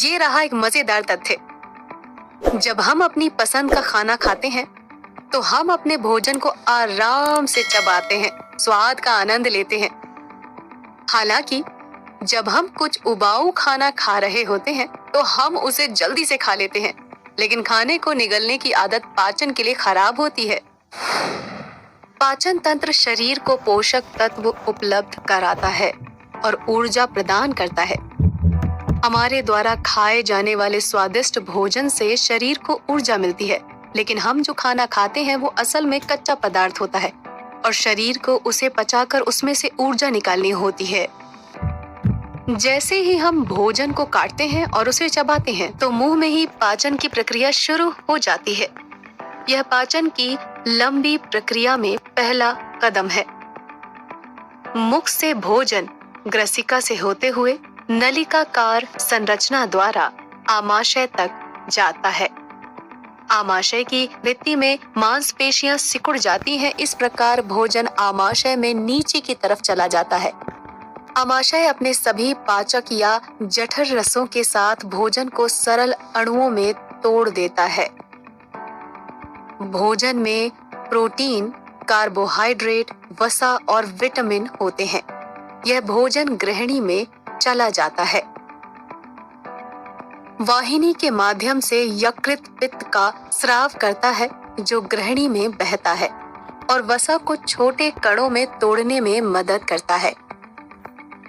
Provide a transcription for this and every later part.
ये रहा एक मजेदार तथ्य। जब हम अपनी पसंद का खाना खाते हैं तो हम अपने भोजन को आराम से चबाते हैं, स्वाद का आनंद लेते हैं। हालांकि जब हम कुछ उबाऊ खाना खा रहे होते हैं तो हम उसे जल्दी से खा लेते हैं, लेकिन खाने को निगलने की आदत पाचन के लिए खराब होती है। पाचन तंत्र शरीर को पोषक तत्व उपलब्ध कराता है और ऊर्जा प्रदान करता है। हमारे द्वारा खाए जाने वाले स्वादिष्ट भोजन से शरीर को ऊर्जा मिलती है, लेकिन हम जो खाना खाते हैं वो असल में कच्चा पदार्थ होता है और शरीर को उसे पचाकर उसमें से ऊर्जा निकालनी होती है। जैसे ही हम भोजन को काटते हैं और उसे चबाते हैं तो मुंह में ही पाचन की प्रक्रिया शुरू हो जाती है। यह पाचन की लंबी प्रक्रिया में पहला कदम है। मुख से भोजन ग्रसिका से होते हुए नलिकाकार संरचना द्वारा आमाशय तक जाता है। आमाशय की भित्ति में मांसपेशियां सिकुड़ जाती हैं। इस प्रकार भोजन आमाशय में नीचे की तरफ चला जाता है। आमाशय अपने सभी पाचक या जठर रसों के साथ भोजन को सरल अणुओं में तोड़ देता है। भोजन में प्रोटीन, कार्बोहाइड्रेट, वसा और विटामिन होते हैं। यह भोजन गृहिणी में चला जाता है। वाहिनी के माध्यम से यकृत पित्त का स्राव करता है जो गृहिणी में बहता है और वसा को छोटे कणों में तोड़ने में मदद करता है।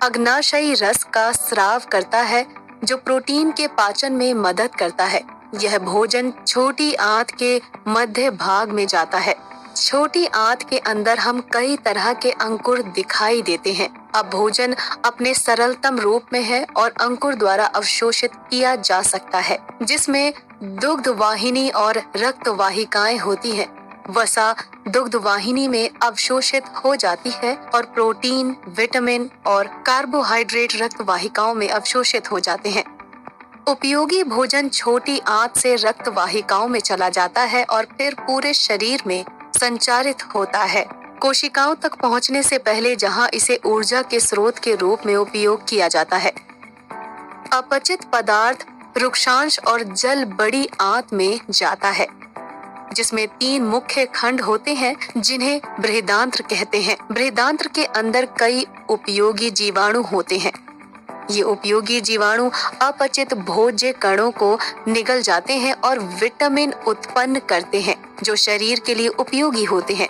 अग्नाशयी रस का स्राव करता है जो प्रोटीन के पाचन में मदद करता है। यह भोजन छोटी आंत के मध्य भाग में जाता है। छोटी आंत के अंदर हम कई तरह के अंकुर दिखाई देते हैं। अब भोजन अपने सरलतम रूप में है और अंकुर द्वारा अवशोषित किया जा सकता है, जिसमें दुग्ध वाहिनी और रक्त वाहिकाएं होती हैं। वसा दुग्ध वाहिनी में अवशोषित हो जाती है और प्रोटीन, विटामिन और कार्बोहाइड्रेट रक्त वाहिकाओं में अवशोषित हो जाते हैं। उपयोगी भोजन छोटी आंत से रक्त वाहिकाओं में चला जाता है और फिर पूरे शरीर में संचारित होता है, कोशिकाओं तक पहुंचने से पहले, जहां इसे ऊर्जा के स्रोत के रूप में उपयोग किया जाता है। अपचित पदार्थ रुक्षांश और जल बड़ी आंत में जाता है, जिसमें 3 मुख्य खंड होते हैं जिन्हें बृहदांत्र कहते हैं। बृहदांत्र के अंदर कई उपयोगी जीवाणु होते हैं। ये उपयोगी जीवाणु अपचित भोज्य कणों को निगल जाते हैं और विटामिन उत्पन्न करते हैं जो शरीर के लिए उपयोगी होते हैं।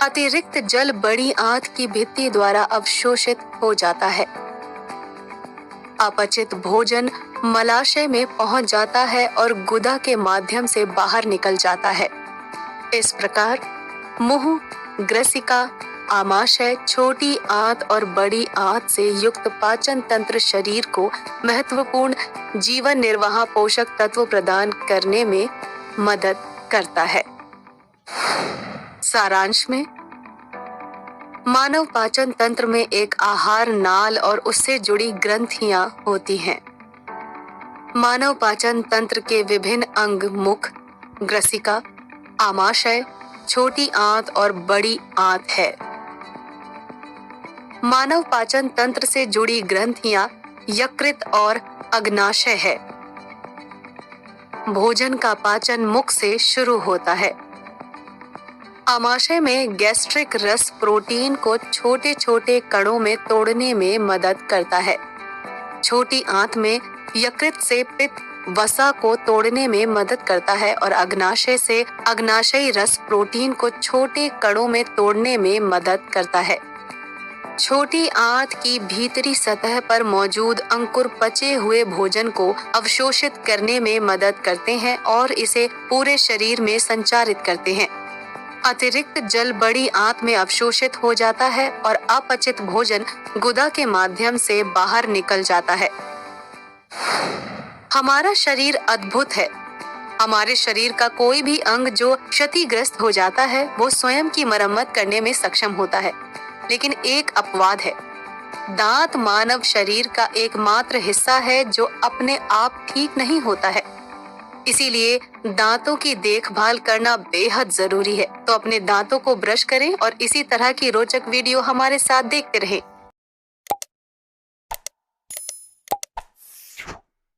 अतिरिक्त जल बड़ी आंत की भित्ति द्वारा अवशोषित हो जाता है। अपचित भोजन मलाशय में पहुंच जाता है और गुदा के माध्यम से बाहर निकल जाता है। इस प्रकार मुंह, ग्रसिका, आमाशय, छोटी आंत और बड़ी आंत से युक्त पाचन तंत्र शरीर को महत्वपूर्ण जीवन निर्वाह पोषक तत्व प्रदान करने में मदद करता है। सारांश में, मानव पाचन तंत्र में एक आहार नाल और उससे जुड़ी ग्रंथियां होती हैं। मानव पाचन तंत्र के विभिन्न अंग मुख, ग्रसिका, आमाशय, छोटी आंत और बड़ी आंत है। मानव पाचन तंत्र से जुड़ी ग्रंथियां यकृत और अग्नाशय है। भोजन का पाचन मुख से शुरू होता है। आमाशय में गैस्ट्रिक रस प्रोटीन को छोटे छोटे कणों में तोड़ने में मदद करता है। छोटी आंत में यकृत से पित्त वसा को तोड़ने में मदद करता है और अग्नाशय से अग्नाशयी रस प्रोटीन को छोटे कणों में तोड़ने में मदद करता है। छोटी आंत की भीतरी सतह पर मौजूद अंकुर पचे हुए भोजन को अवशोषित करने में मदद करते हैं और इसे पूरे शरीर में संचारित करते हैं। अतिरिक्त जल बड़ी आंत में अवशोषित हो जाता है और अपचित भोजन गुदा के माध्यम से बाहर निकल जाता है। हमारा शरीर अद्भुत है। हमारे शरीर का कोई भी अंग जो क्षतिग्रस्त हो जाता है वो स्वयं की मरम्मत करने में सक्षम होता है, लेकिन एक अपवाद है। दांत मानव शरीर का एकमात्र हिस्सा है जो अपने आप ठीक नहीं होता है। इसीलिए दांतों की देखभाल करना बेहद जरूरी है। तो अपने दांतों को ब्रश करें और इसी तरह की रोचक वीडियो हमारे साथ देखते रहें।